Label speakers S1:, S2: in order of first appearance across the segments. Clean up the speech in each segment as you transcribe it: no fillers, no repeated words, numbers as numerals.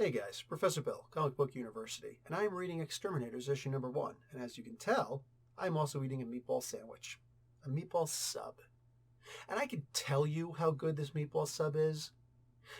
S1: Hey guys, Professor Bill, Comic Book University, and I am reading X-Terminators issue number 1, and as you can tell, I'm also eating a meatball sandwich. A meatball sub. And I can tell you how good this meatball sub is,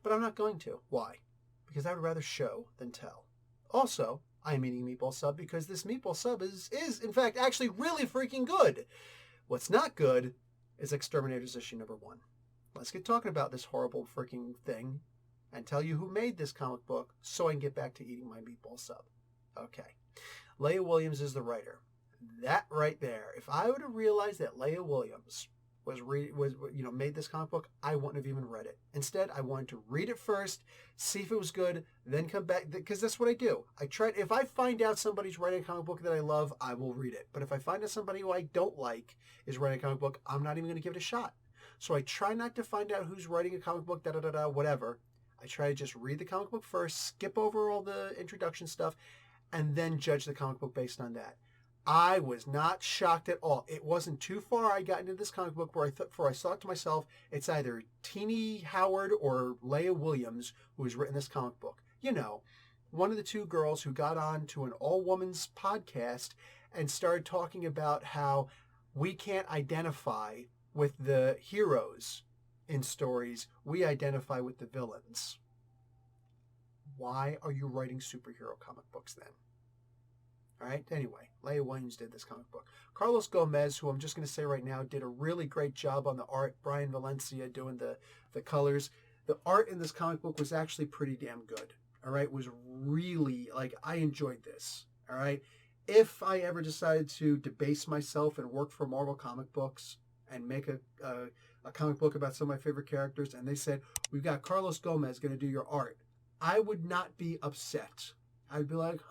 S1: but I'm not going to. Why? Because I would rather show than tell. Also, I'm eating a meatball sub because this meatball sub is in fact, actually really freaking good. What's not good is X-Terminators issue number 1. Let's get talking about this horrible freaking thing and tell you who made this comic book so I can get back to eating my meatball sub. Okay. Leah Williams is the writer. That right there. If I would have realized that Leah Williams made this comic book, I wouldn't have even read it. Instead, I wanted to read it first, see if it was good, then come back, because that's what I do. If I find out somebody's writing a comic book that I love, I will read it. But if I find out somebody who I don't like is writing a comic book, I'm not even going to give it a shot. So I try not to find out who's writing a comic book, whatever. I try to just read the comic book first, skip over all the introduction stuff, and then judge the comic book based on that. I was not shocked at all. It wasn't too far I got into this comic book where I thought to myself, it's either Teenie Howard or Leah Williams who has written this comic book. You know, one of the two girls who got on to an all-women's podcast and started talking about how we can't identify with the heroes in stories, we identify with the villains. Why are you writing superhero comic books then? All right, anyway, Leah Williams did this comic book. Carlos Gomez, who I'm just going to say right now, did a really great job on the art. Brian Valencia doing the colors. The art in this comic book was actually pretty damn good. All right, was really, I enjoyed this. All right, if I ever decided to debase myself and work for Marvel comic books and make a comic book about some of my favorite characters, and they said, we've got Carlos Gomez going to do your art, I would not be upset. I'd be like,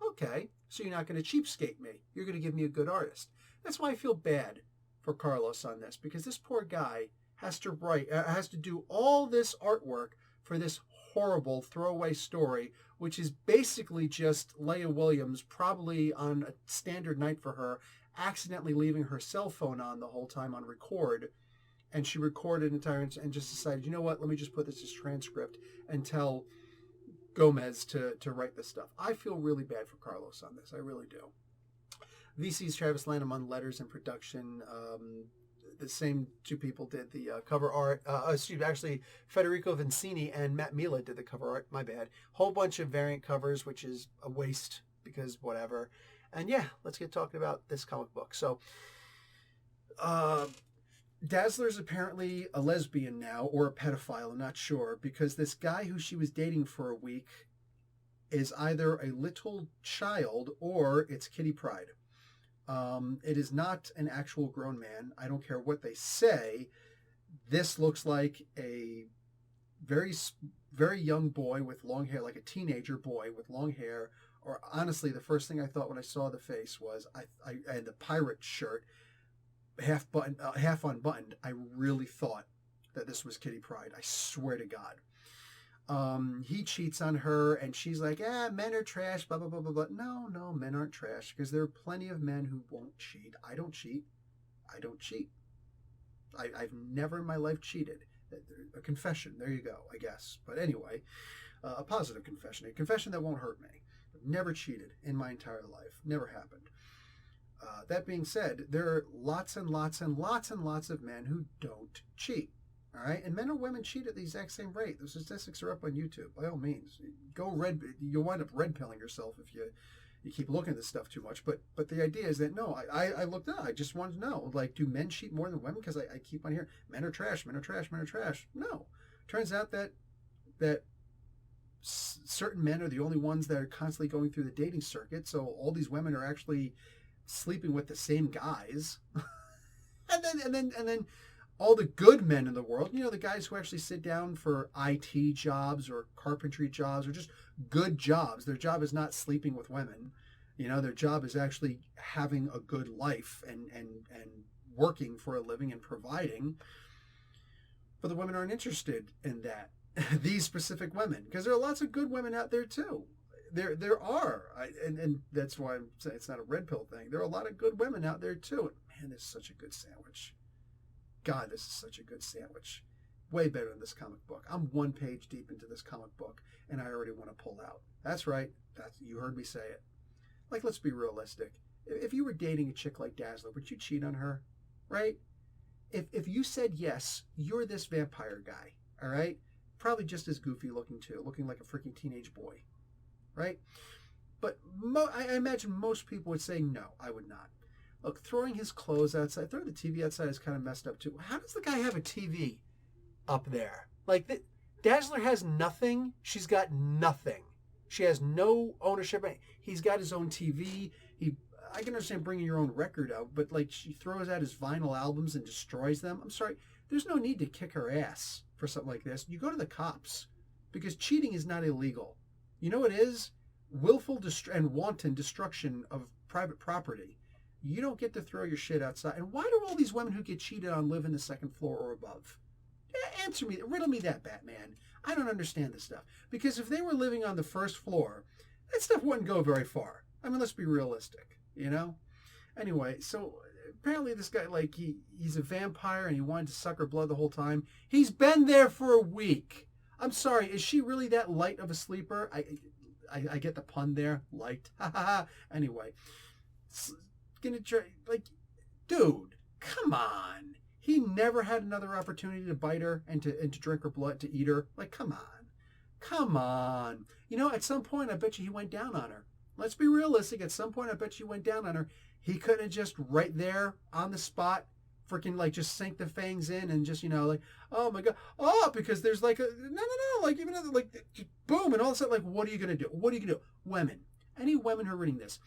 S1: okay, so you're not going to cheapskate me. You're going to give me a good artist. That's why I feel bad for Carlos on this, because this poor guy has to do all this artwork for this horrible throwaway story, which is basically just Leah Williams, probably on a standard night for her, accidentally leaving her cell phone on the whole time on record. And she recorded an entire and just decided, you know what, let me just put this as transcript and tell Gomez to write this stuff. I feel really bad for Carlos on this. I really do. VC's Travis Lanham on letters and production. The same two people did the cover art. Actually, Federico Vincini and Matt Mila did the cover art. My bad. Whole bunch of variant covers, which is a waste because whatever. And yeah, let's get talking about this comic book. So, Dazzler's apparently a lesbian now, or a pedophile, I'm not sure, because this guy who she was dating for a week is either a little child or it's Kitty Pryde. It is not an actual grown man. I don't care what they say. This looks like a very, very young boy with long hair, like a teenager boy with long hair. Or honestly, the first thing I thought when I saw the face was I had the pirate shirt, half unbuttoned. I really thought that this was Kitty Pryde. I swear to God. He cheats on her, and she's like, men are trash, blah, blah, blah, blah, blah. No, men aren't trash, because there are plenty of men who won't cheat. I don't cheat. I've never in my life cheated. A confession. There you go, I guess. But anyway, a positive confession. A confession that won't hurt me. I've never cheated in my entire life. Never happened. That being said, there are lots and lots and lots and lots of men who don't cheat. All right, and men or women cheat at the exact same rate. The statistics are up on YouTube. By all means, you'll wind up red pilling yourself if you keep looking at this stuff too much. But the idea is that no, I looked up. I just wanted to know, do men cheat more than women? Because I keep on hearing men are trash, men are trash, men are trash. No, turns out that certain men are the only ones that are constantly going through the dating circuit. So all these women are actually sleeping with the same guys, and then all the good men in the world, the guys who actually sit down for IT jobs or carpentry jobs or just good jobs. Their job is not sleeping with women. Their job is actually having a good life and working for a living and providing. But the women aren't interested in that. These specific women, because there are lots of good women out there too. There are, and that's why I'm saying it's not a red pill thing. There are a lot of good women out there too. And man, this is such a good sandwich. God, this is such a good sandwich. way better than this comic book. I'm 1 page deep into this comic book, and I already want to pull out. That's right. You heard me say it. Like, let's be realistic. If you were dating a chick like Dazzler, would you cheat on her? Right? If you said yes, you're this vampire guy, all right? Probably just as goofy looking too, looking like a freaking teenage boy, right? But I imagine most people would say no, I would not. Look, throwing his clothes outside, throwing the TV outside is kind of messed up too. How does the guy have a TV up there? Like, Dazzler has nothing. She's got nothing. She has no ownership. He's got his own TV. I can understand bringing your own record out, but like she throws out his vinyl albums and destroys them. I'm sorry. There's no need to kick her ass for something like this. You go to the cops because cheating is not illegal. You know what it is? Willful and wanton destruction of private property. You don't get to throw your shit outside. And why do all these women who get cheated on live in the second floor or above? Answer me, riddle me that, Batman. I don't understand this stuff. Because if they were living on the first floor, that stuff wouldn't go very far. I mean, let's be realistic, you know? Anyway, so apparently this guy, like, he's a vampire and he wanted to suck her blood the whole time. He's been there for a week. I'm sorry, is she really that light of a sleeper? I get the pun there. Light. Ha ha ha. Anyway. Gonna try, like, dude, come on. He never had another opportunity to bite her and to drink her blood, to eat her. Like, come on. Come on. You know, at some point, I bet you he went down on her. Let's be realistic. At some point, I bet you went down on her. He couldn't have just right there on the spot freaking, like, just sank the fangs in and just, you know, like, oh my God. Oh, because there's like a, no. Like, even like, boom. And all of a sudden, like, what are you going to do? What are you going to do? Women. Any women who are reading this.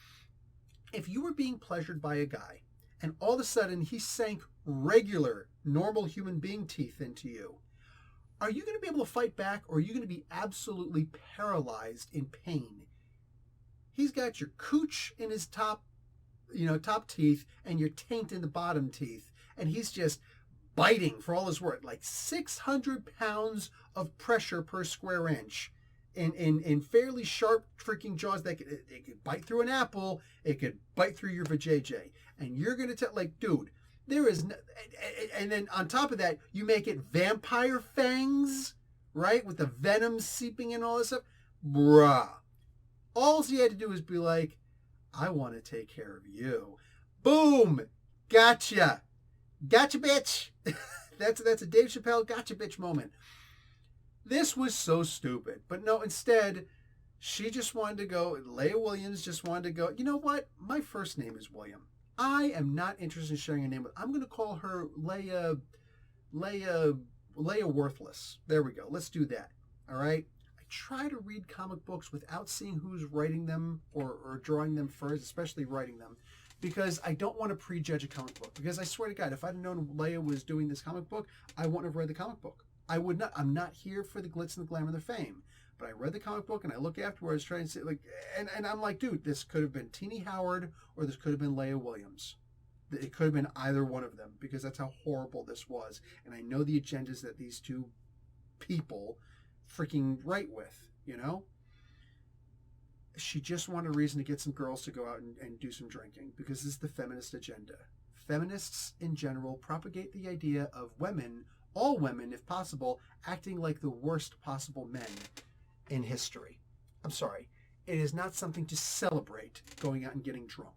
S1: If you were being pleasured by a guy and all of a sudden he sank regular, normal human being teeth into you, are you going to be able to fight back, or are you going to be absolutely paralyzed in pain? He's got your cooch in his top teeth and your taint in the bottom teeth, and he's just biting for all his worth, like 600 pounds of pressure per square inch. In fairly sharp freaking jaws that it could bite through an apple, it could bite through your vajayjay. And you're going to tell, like, dude, there is no, and then on top of that, you make it vampire fangs, right? With the venom seeping in all this stuff. Bruh. All he had to do was be like, I want to take care of you. Boom. Gotcha. Gotcha, bitch. That's a Dave Chappelle gotcha, bitch moment. This was so stupid. But no, instead, she just wanted to go, Leah Williams just wanted to go, you know what? My first name is William. I am not interested in sharing a name with, I'm going to call her Leah Worthless. There we go. Let's do that. All right? I try to read comic books without seeing who's writing them or drawing them first, especially writing them, because I don't want to prejudge a comic book. Because I swear to God, if I'd have known Leah was doing this comic book, I wouldn't have read the comic book. I would not. I'm not here for the glitz and the glamour and the fame. But I read the comic book and I look afterwards trying to say, like, and I'm like, dude, this could have been Teenie Howard or this could have been Leah Williams. It could have been either one of them because that's how horrible this was. And I know the agendas that these two people freaking write with, you know? She just wanted a reason to get some girls to go out and do some drinking because this is the feminist agenda. Feminists in general propagate the idea of women, all women, if possible, acting like the worst possible men in history. I'm sorry. It is not something to celebrate going out and getting drunk.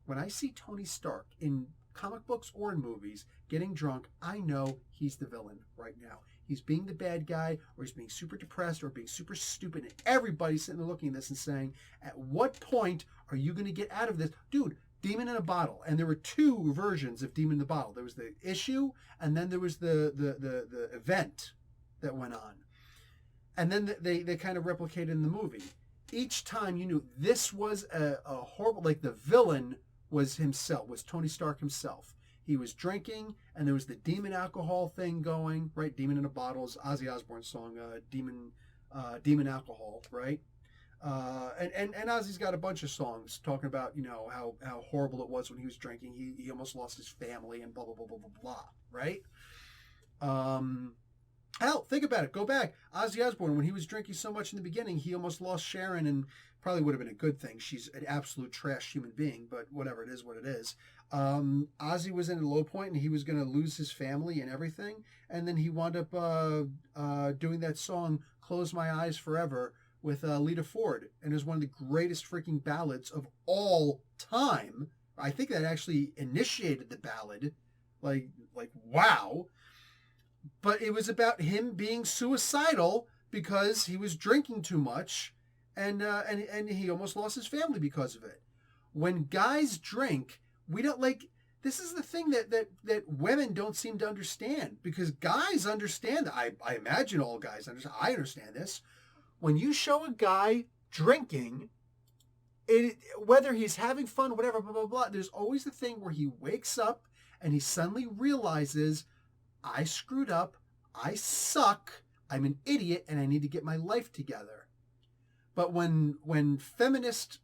S1: When I see Tony Stark in comic books or in movies getting drunk, I know he's the villain right now. He's being the bad guy, or he's being super depressed, or being super stupid. And everybody's sitting there looking at this and saying, at what point are you going to get out of this? Dude, Demon in a Bottle. And there were two versions of Demon in the Bottle. There was the issue, and then there was the event that went on. And then they kind of replicated in the movie. Each time you knew this was a horrible, like the villain was himself, was Tony Stark himself. He was drinking, and there was the demon alcohol thing going, right? Demon in a Bottle is Ozzy Osbourne's song, Demon Alcohol, right? And Ozzy's got a bunch of songs talking about, you know, how horrible it was when he was drinking. He almost lost his family and blah, blah, blah, blah, blah, blah, right? Hell, think about it. Go back. Ozzy Osbourne, when he was drinking so much in the beginning, he almost lost Sharon, and probably would have been a good thing. She's an absolute trash human being, but whatever, it is what it is. Ozzy was in a low point, and he was going to lose his family and everything, and then he wound up doing that song, Close My Eyes Forever, with Lita Ford, and it was one of the greatest freaking ballads of all time. I think that actually initiated the ballad. Like wow. But it was about him being suicidal because he was drinking too much, and he almost lost his family because of it. When guys drink, we don't like. This is the thing that women don't seem to understand, because guys understand. I imagine all guys understand. I understand this. When you show a guy drinking, whether he's having fun, whatever, blah blah blah, there's always the thing where he wakes up and he suddenly realizes, I screwed up, I suck, I'm an idiot, and I need to get my life together. But when feminist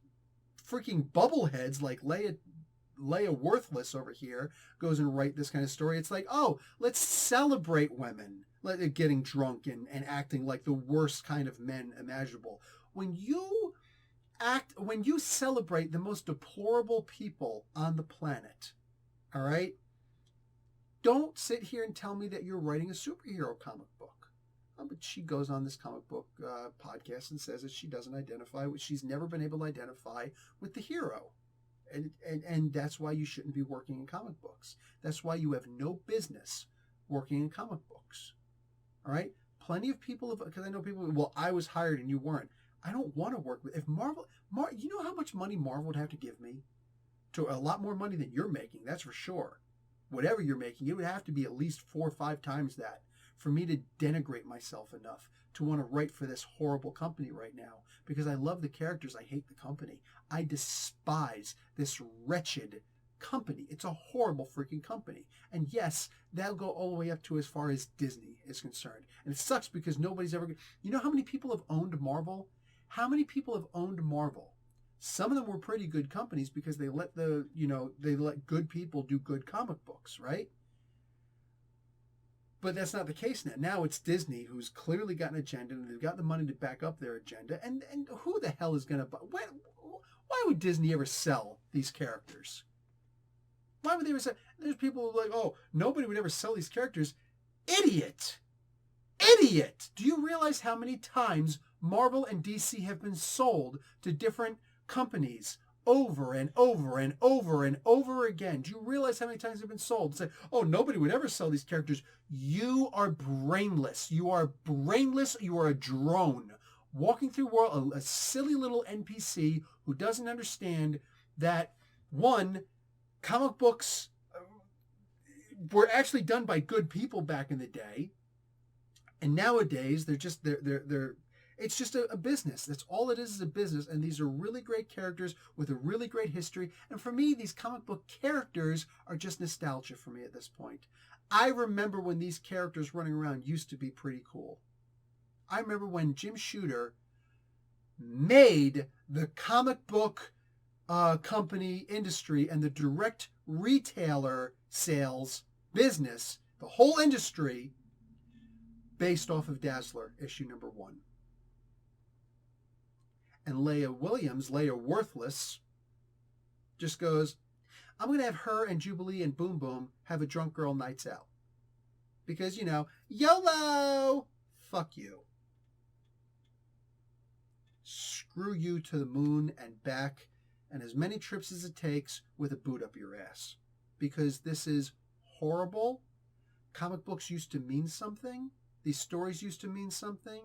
S1: freaking bubbleheads like Leah Worthless over here goes and write this kind of story, it's like, oh, let's celebrate women getting drunk and acting like the worst kind of men imaginable. When you celebrate the most deplorable people on the planet, all right, don't sit here and tell me that you're writing a superhero comic book. But she goes on this comic book podcast and says that she doesn't identify with, she's never been able to identify with the hero. And that's why you shouldn't be working in comic books. That's why you have no business working in comic books. All right? Plenty of people, because I know people, well, I was hired and you weren't. I don't want to work with, if Marvel, you know how much money Marvel would have to give me? To a lot more money than you're making, that's for sure. Whatever you're making, it would have to be at least 4 or 5 times that for me to denigrate myself enough to want to write for this horrible company right now, because I love the characters, I hate the company. I despise this wretched company. It's a horrible freaking company. And yes, that'll go all the way up to as far as Disney is concerned. And it sucks because nobody's ever... You know how many people have owned Marvel? How many people have owned Marvel? Some of them were pretty good companies because they let good people do good comic books, right? But that's not the case now. Now it's Disney, who's clearly got an agenda, and they've got the money to back up their agenda. And who the hell is going to buy? Why would Disney ever sell these characters? Why would they ever sell? There's people like, oh, nobody would ever sell these characters. Idiot! Idiot! Do you realize how many times Marvel and DC have been sold to different companies over and over and over and over again? Do you realize how many times they've been sold? Say, oh, nobody would ever sell these characters. You are brainless. You are brainless. You are a drone walking through world, a silly little NPC who doesn't understand that, one, comic books were actually done by good people back in the day, and nowadays they're it's just a business. That's all it is a business. And these are really great characters with a really great history. And for me, these comic book characters are just nostalgia for me at this point. I remember when these characters running around used to be pretty cool. I remember when Jim Shooter made the comic book company industry and the direct retailer sales business, the whole industry, based off of Dazzler, issue number 1. And Leah Williams, Leah Worthless, just goes, I'm going to have her and Jubilee and Boom Boom have a drunk girl nights out. Because, YOLO! Fuck you. Screw you to the moon and back, and as many trips as it takes with a boot up your ass. Because this is horrible. Comic books used to mean something. These stories used to mean something.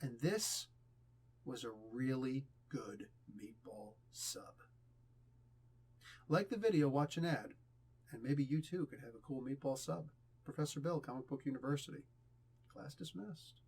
S1: And this was a really good meatball sub. Like the video, watch an ad, and maybe you too could have a cool meatball sub. Professor Bill, Comic Book University. Class dismissed.